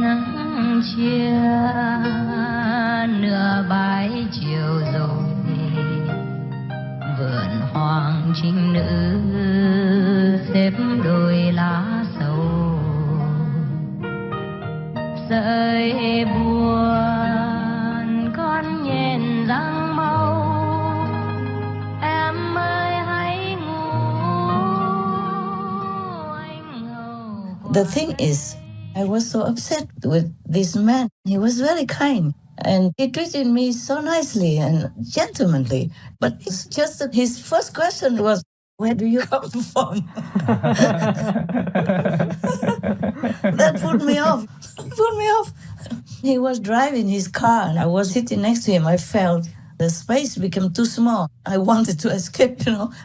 nắng chia nửa bãi chiều rồi, vườn hoàng trinh nữ xếp đôi lá sầu, rơi buồn con nhện răng mau, em ơi hãy ngủ anh hầu. The thing is, I was so upset with this man. He was very kind and he treated me so nicely and gentlemanly. But it's just that his first question was, "Where do you come from?" That put me off. He was driving his car and I was sitting next to him. I felt the space became too small. I wanted to escape,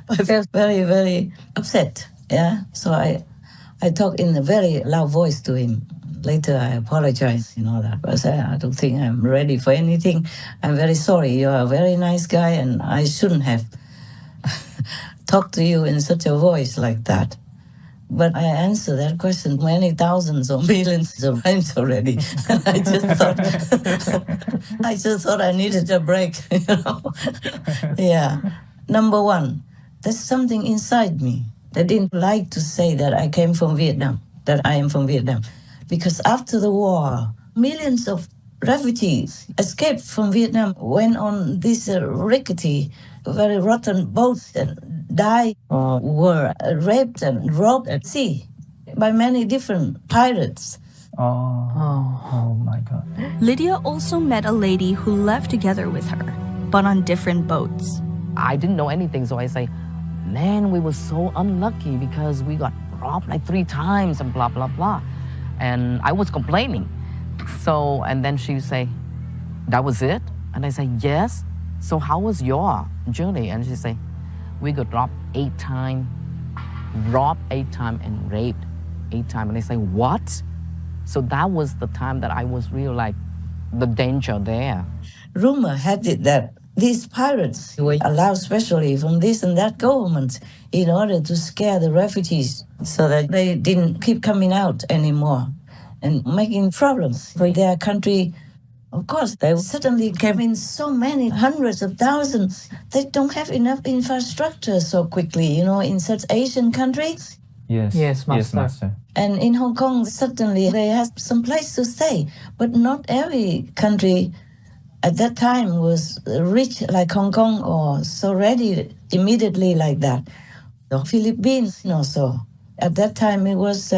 I felt very, very upset. Yeah. So I talked in a very loud voice to him. Later, I apologized, that. I said, I don't think I'm ready for anything. I'm very sorry. You're a very nice guy, and I shouldn't have talked to you in such a voice like that. But I answered that question many thousands or millions of times already. I just thought I needed a break, Yeah. Number one, there's something inside me that didn't like to say that I came from Vietnam, that I am from Vietnam. Because after the war, millions of refugees escaped from Vietnam, went on these rickety, very rotten boats and died or were raped and robbed at sea by many different pirates. Oh my God. Lydia also met a lady who left together with her, but on different boats. I didn't know anything, so I say, man, we were so unlucky because we got robbed like 3 times and blah, blah, blah. And I was complaining. So, and then she say, that was it? And I say, yes. So how was your journey? And she say, we got robbed 8 times, robbed 8 times, and raped 8 times. And I say, what? So that was the time that I was really like, the danger there. Rumor had it that these pirates were allowed specially from this and that government in order to scare the refugees so that they didn't keep coming out anymore and making problems for their country. Of course, they suddenly came in so many hundreds of thousands. They don't have enough infrastructure so quickly, in such Asian countries. Yes, Master. And in Hong Kong, suddenly they had some place to stay. But not every country at that time was rich like Hong Kong or so ready immediately like that. The Philippines also. At that time, it was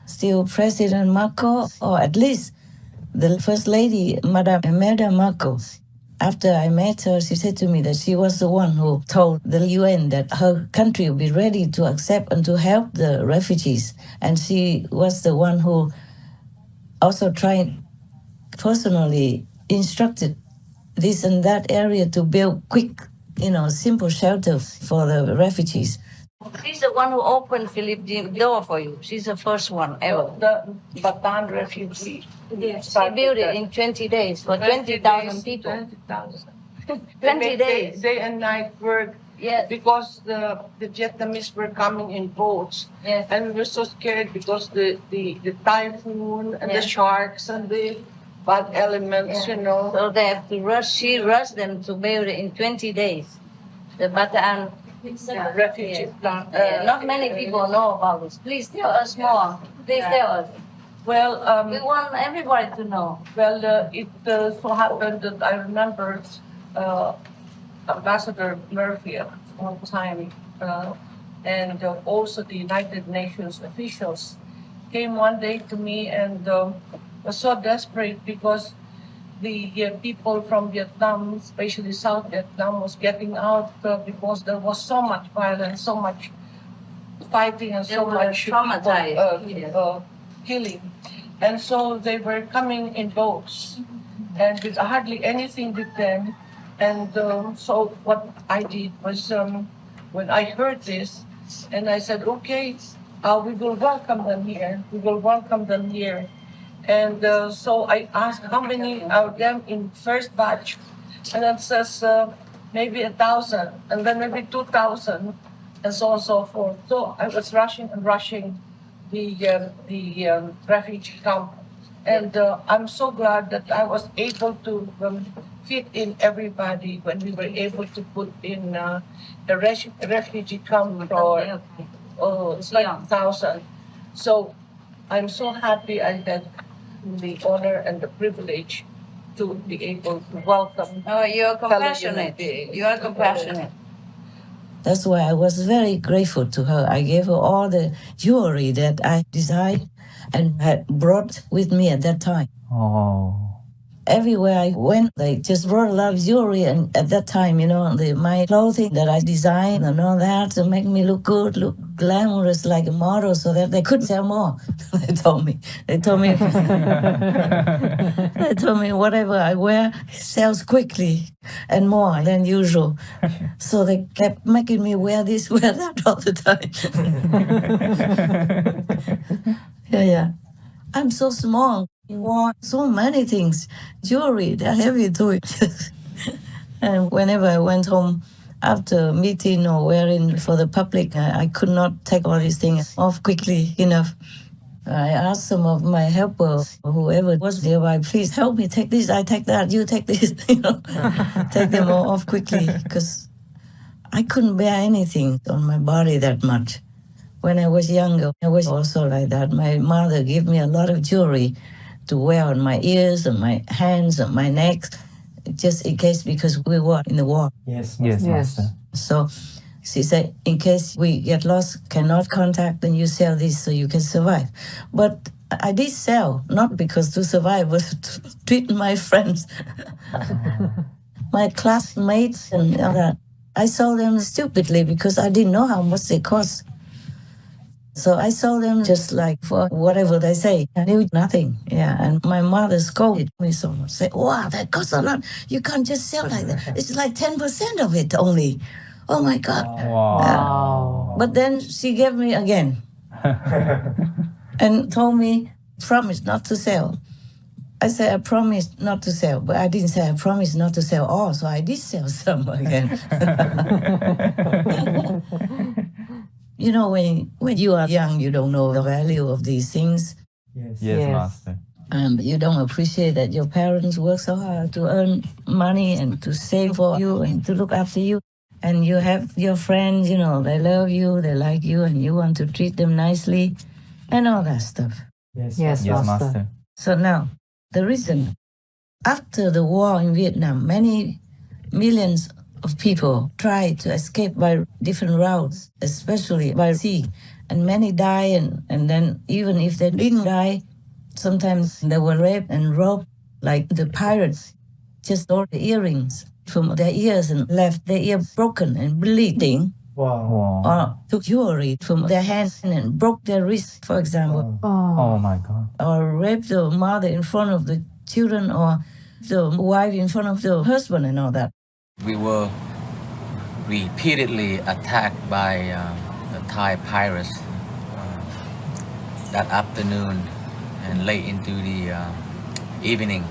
still President Marcos, or at least the First Lady, Madame Imelda Marcos. After I met her, she said to me that she was the one who told the UN that her country would be ready to accept and to help the refugees. And she was the one who also tried personally instructed this and that area to build quick, simple shelters for the refugees. She's the one who opened Philippine door for you. She's the first one ever. The Bataan refugee. Yes. She built it in 20 days for 20,000 people. 20,000. 20 days. Day and night work. Yes. Because the Vietnamese were coming in boats. Yes. And we were so scared because the typhoon and the sharks and the bad elements, So they have to rush. She rushed them to build it in 20 days. The Bataan refugee plant. not many people know about this. Please tell us more. Please tell us. Well, We want everybody to know. well, it so happened that I remember Ambassador Murphy at one time, and also the United Nations officials came one day to me and was so desperate because the people from Vietnam, especially South Vietnam, was getting out because there was so much violence, so much fighting, and so much people, killing. And so they were coming in boats and with hardly anything with them. And so what I did was when I heard this, and I said, okay, we will welcome them here. We will welcome them here. And so I asked how many of them in first batch, and it says maybe 1,000, and then maybe 2,000, and so on and so forth. So I was rushing the refugee camp, And I'm so glad that I was able to fit in everybody when we were able to put in a refugee camp for 20,000. So I'm so happy I had the honor and the privilege to be able to welcome. Oh, you're fellow compassionate. human beings. You are compassionate. That's why I was very grateful to her. I gave her all the jewelry that I designed and had brought with me at that time. Oh. Everywhere I went, they just brought a lot of jewelry. And at that time, my clothing that I designed and all that to make me look good, look glamorous like a model so that they could sell more. They told me, they told me whatever I wear sells quickly and more than usual. So they kept making me wear this, wear that all the time. Yeah. I'm so small. You want so many things. Jewelry, they're heavy too. And whenever I went home after meeting or wearing for the public, I could not take all these things off quickly enough. I asked some of my helpers, whoever was nearby, please help me take this, I take that, you take this, take them all off quickly because I couldn't bear anything on my body that much. When I was younger, I was also like that. My mother gave me a lot of jewelry to wear on my ears and my hands and my neck, just in case because we were in the war. Yes, Master. So she said, in case we get lost, cannot contact, then you sell this so you can survive. But I did sell, not because to survive, but to treat my friends, my classmates and all that. I sold them stupidly because I didn't know how much they cost. So I sold them just like for whatever they say. I knew nothing. Yeah. And my mother scolded me so much. Said, wow, that costs a lot. You can't just sell like that. It's like 10% of it only. Oh my God. Wow. But then she gave me again and told me, promise not to sell. I said, I promised not to sell, but I didn't say I promised not to sell all, so I did sell some again. When you are young, you don't know the value of these things. Yes, Master. You don't appreciate that your parents work so hard to earn money and to save for you and to look after you. And you have your friends, they love you, they like you, and you want to treat them nicely and all that stuff. Yes, Master. So now, the reason, after the war in Vietnam, many millions of people tried to escape by different routes, especially by sea, and many died, and then even if they didn't die, sometimes they were raped and robbed, like the pirates just stole the earrings from their ears and left their ear broken and bleeding. Wow. Or took jewelry from their hands and broke their wrist, for example. Oh my God. Or raped the mother in front of the children, or the wife in front of the husband and all that. We were repeatedly attacked by the Thai pirates that afternoon and late into the evening.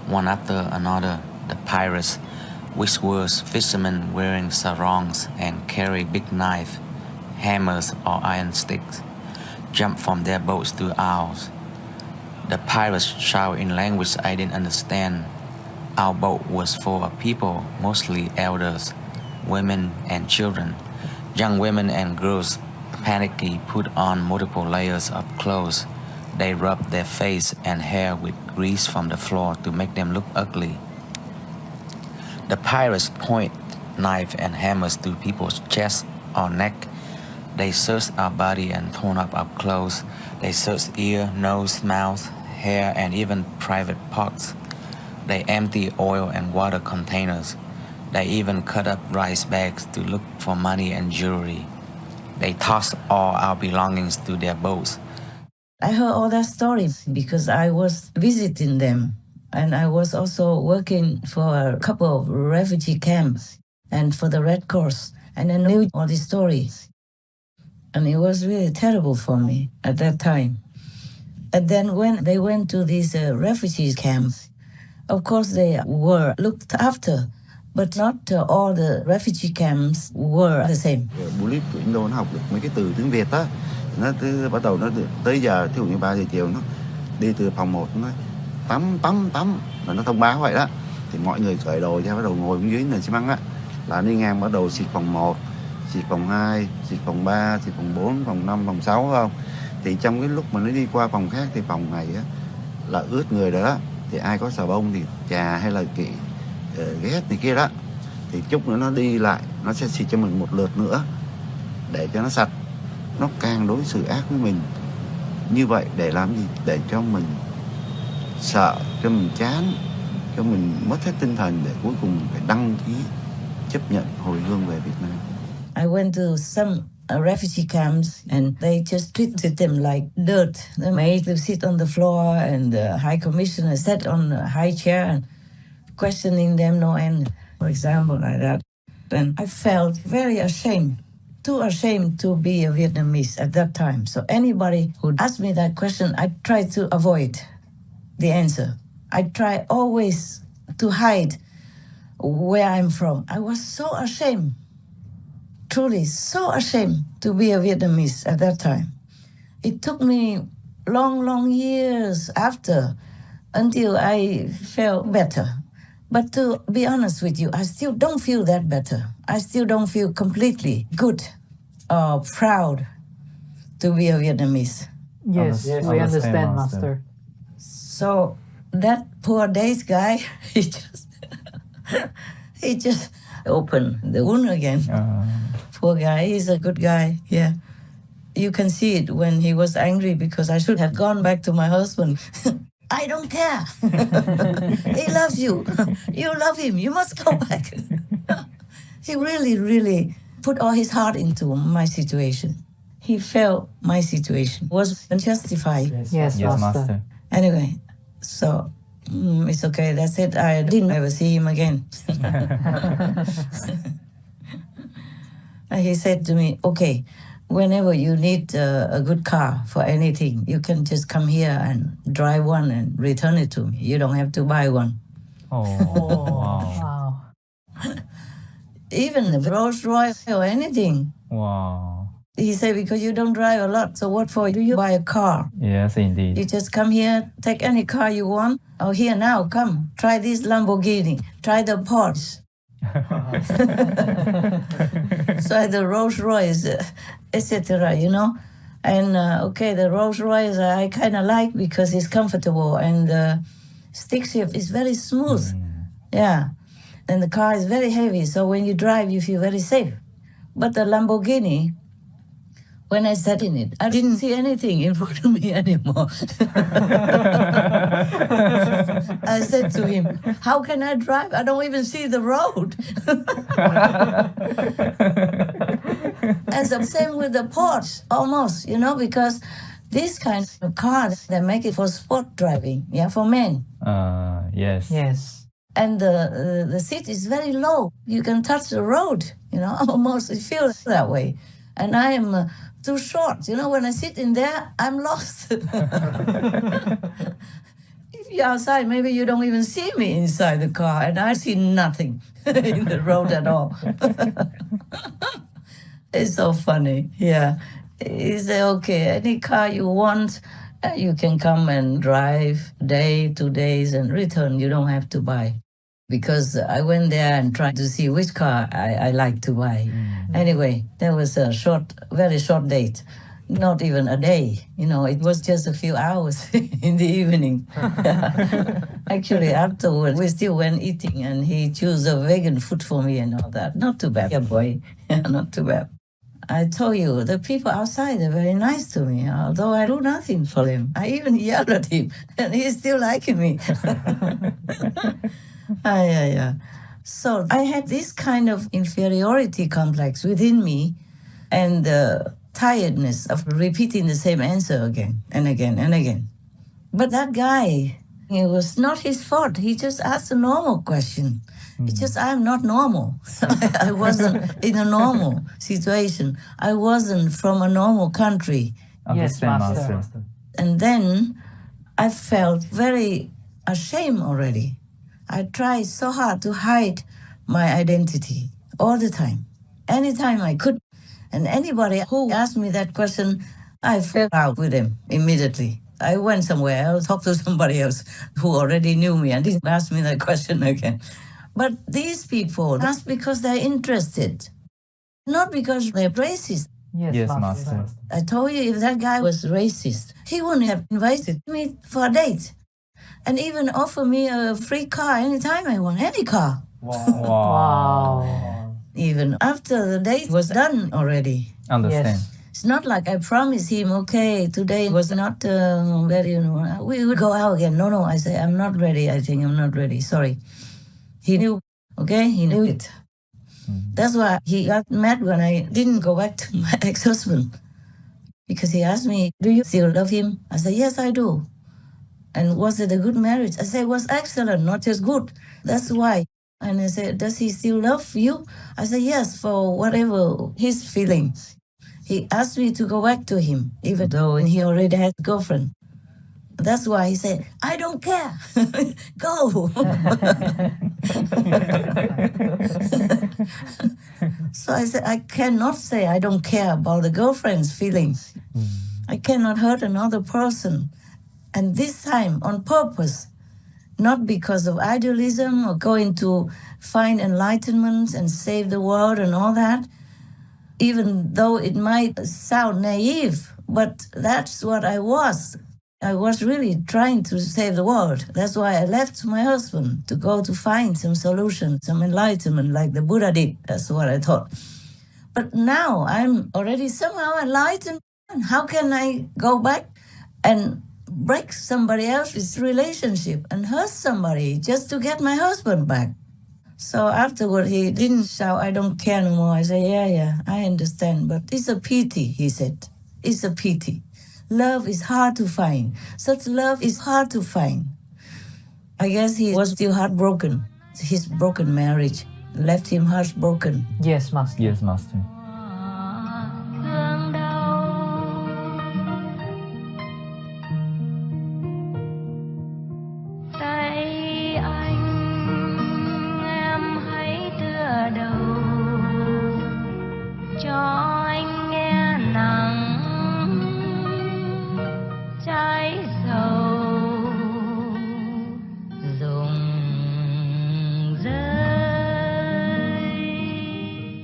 One after another, the pirates, which were fishermen wearing sarongs and carry big knives, hammers or iron sticks, jumped from their boats to ours. The pirates shouted in language I didn't understand. Our boat was full of people, mostly elders, women and children. Young women and girls panicky put on multiple layers of clothes. They rubbed their face and hair with grease from the floor to make them look ugly. The pirates point knife and hammers to people's chest or neck. They searched our body and torn up our clothes. They searched ear, nose, mouth, hair, and even private parts. They empty oil and water containers. They even cut up rice bags to look for money and jewelry. They tossed all our belongings to their boats. I heard all that story because I was visiting them, and I was also working for a couple of refugee camps and for the Red Cross, and I knew all these stories. And it was really terrible for me at that time. And then when they went to these refugee camps, of course they were looked after, but not all the refugee camps were the same. Buổi tụi nó học được mấy cái từ tiếng Việt á, nó bắt đầu nó tới giờ thí dụ như 3 giờ chiều đi từ phòng 1 nó tắm là nó thông báo vậy đó. Thì mọi người cởi đồ ra, bắt đầu ngồi bên dưới nền xi măng á, là đi ngang bắt đầu xịt phòng 1, xịt phòng 2, xịt phòng 3, xịt phòng 4, phòng 5, phòng 6 không. Thì trong cái lúc mà nó đi qua phòng khác thì phòng này á là ướt người rồi đó, thì ai có xà bông thì chà hay là ghét này kia đó, thì chút nữa nó đi lại nó sẽ xịt cho mình một lượt nữa để cho nó sạch. Nó càng đối xử ác với mình như vậy để làm gì? Để cho mình sợ, cho mình chán, cho mình mất hết tinh thần, để cuối cùng phải đăng ký chấp nhận hồi hương về Việt Nam. I went to some refugee camps and they just treated them like dirt. They made them sit on the floor and the High Commissioner sat on a high chair and questioning them no end, for example, like that. And I felt very ashamed, too ashamed to be a Vietnamese at that time. So anybody who asked me that question, I tried to avoid the answer. I try always to hide where I'm from. I was so ashamed, truly so ashamed to be a Vietnamese at that time. It took me long years after until I felt better. But to be honest with you, I still don't feel that better. I still don't feel completely good or proud to be a Vietnamese. Yes, we understand, Master. So that poor Days guy, he just opened the wound again. Poor guy, he's a good guy, yeah. You can see it when he was angry because I should have gone back to my husband. I don't care. He loves you. You love him. You must go back. He really put all his heart into my situation. He felt my situation was unjustified. Yes, Master. Anyway, so it's okay. That's it. I didn't ever see him again. And he said to me, okay, whenever you need a good car for anything, you can just come here and drive one and return it to me. You don't have to buy one. Wow. Even the Rolls Royce or anything. Wow. He said, because you don't drive a lot, so what for do you buy a car? Yes, indeed. You just come here, take any car you want. Oh, here now, come, try this Lamborghini, try the Porsche. Try the Rolls Royce, etc., you know. And okay, the Rolls Royce I kind of like because it's comfortable and the stick shift is very smooth. Yeah. And the car is very heavy, so when you drive, you feel very safe. But the Lamborghini, when I sat in it, I didn't see anything in front of me anymore. I said to him, how can I drive? I don't even see the road. And the same with the Porsche, almost, you know, because this kind of cars, they make it for sport driving, yeah, for men. Yes. Yes. And the seat is very low. You can touch the road, you know, almost it feels that way. And I am too short. You know, when I sit in there, I'm lost. If you're outside, maybe you don't even see me inside the car, and I see nothing in the road at all. It's so funny, yeah. He said, okay, any car you want, you can come and drive day, 2 days, and return. You don't have to buy. Because I went there and tried to see which car I like to buy. Anyway, there was a very short date, not even a day. You know, it was just a few hours in the evening. Actually, afterwards, we still went eating, and he chose a vegan food for me and all that. Not too bad, yeah, boy. Not too bad. I told you, the people outside are very nice to me, although I do nothing for him. I even yelled at him, and he's still liking me. Yeah. So I had this kind of inferiority complex within me and the tiredness of repeating the same answer again and again and again. But that guy, it was not his fault. He just asked a normal question. It's just I'm not normal. I wasn't in a normal situation. I wasn't from a normal country. Yes, Master. And then I felt very ashamed already. I tried so hard to hide my identity all the time, anytime I could. And anybody who asked me that question, I fell out with them immediately. I went somewhere else, talked to somebody else who already knew me and didn't ask me that question again. But these people ask because they're interested, not because they're racist. Yes, Master. I told you, if that guy was racist, he wouldn't have invited me for a date and even offer me a free car anytime I want, any car. Wow. Even after the date was done already. Understand. Yes. It's not like I promised him, okay, today was not very, we will go out again. No, I say, I'm not ready. I think I'm not ready. Sorry. He knew, okay? He knew it. That's why he got mad when I didn't go back to my ex-husband. Because he asked me, do you still love him? I said, yes, I do. And was it a good marriage? I said, it was excellent, not just good. That's why. And I said, does he still love you? I said, yes, for whatever his feelings. He asked me to go back to him, even though he already had a girlfriend. That's why he said, I don't care. Go. So I said, I cannot say I don't care about the girlfriend's feelings. I cannot hurt another person. And this time, on purpose, not because of idealism or going to find enlightenment and save the world and all that, even though it might sound naive, but that's what I was. I was really trying to save the world. That's why I left my husband to go to find some solution, some enlightenment like the Buddha did. That's what I thought. But now I'm already somehow enlightened. How can I go back and break somebody else's relationship and hurt somebody just to get my husband back? So afterward, he didn't shout, I don't care no more. I said, yeah, I understand, but it's a pity, he said. It's a pity. Love is hard to find. Such love is hard to find. I guess he was still heartbroken. His broken marriage left him heartbroken. Yes, Master. Yes, Master.